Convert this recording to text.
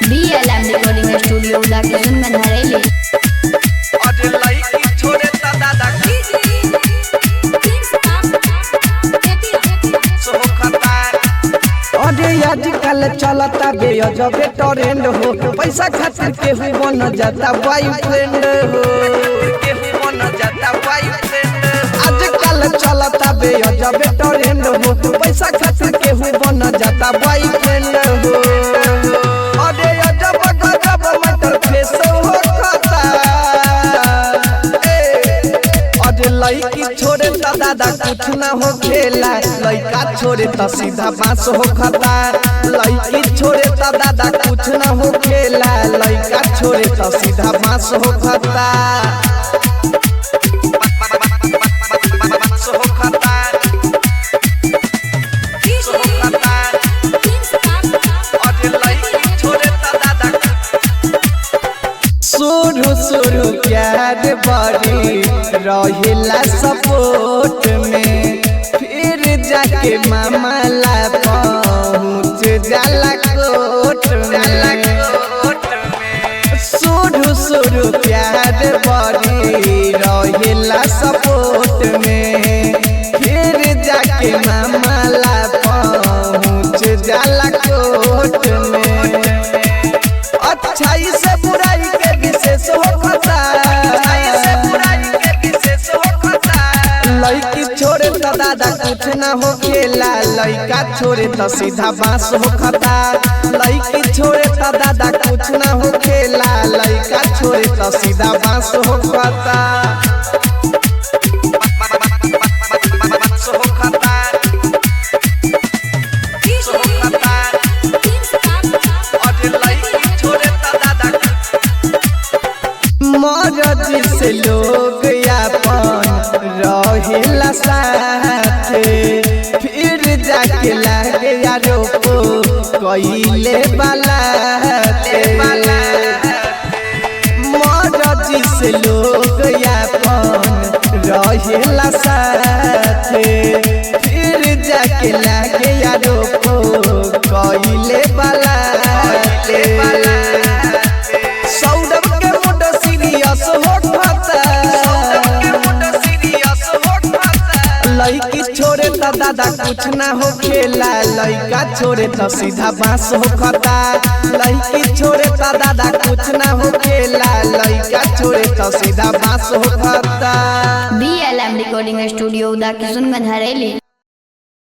BLM recording studio लाकेशन में धरेली आजकल चलता बेअजबे ट्रेंड हो, पैसा खातिर केहू बन जाता बॉयफ्रेंड हो। आजकल चलता बेअजबे ट्रेंड हो, पैसा खातिर केहू बन जाता बॉयफ्रेंड हो। अरे अजब गजब मटर फेस हो खाता, अरे लड़की छोड़े त दादा कुछ ना हो खेला, लड़का छोड़े त सीधा बांस हो खाता। लड़की छोड़े त दादा कुछ ना हो खेला, लड़का छोड़े त सीधा बांस हो खाता। शुरू प्यार बड़ी रहेला सपोर्ट में, फिर जाके मामला पहुँच जाला कोर्ट में। शुरू प्यार बड़ी रहेला सपोर्ट में, फिर जाके मामला पहुँच जाला कोर्ट में। अच्छाई से बुराई के विशेष हो खाता, लड़की छोड़े त दादा कुछ ना हो खेला, लड़का छोड़े त सीधा बांस हो खाता। लड़की छोड़े त दादा कुछ ना हो खेला, लड़का छोड़े त सीधा बांस हो खाता। मर्जी से लोग अपन रहेला साथे, फिर जाके लागे यारो को कइले बालाते। मर्जी से लोग अपन रहेला साथे, फिर जाके लागे यारो को कइले बालाते। लड़की छोड़े त दादा कुछ ना हो खेला, लड़का छोड़े त सीधा बांस हो खाता। लड़की छोड़े त दादा कुछ ना हो खेला, लड़का छोड़े त सीधा बांस हो खाता। BLM रिकॉर्डिंग स्टूडियो लाकेशन में धरेली।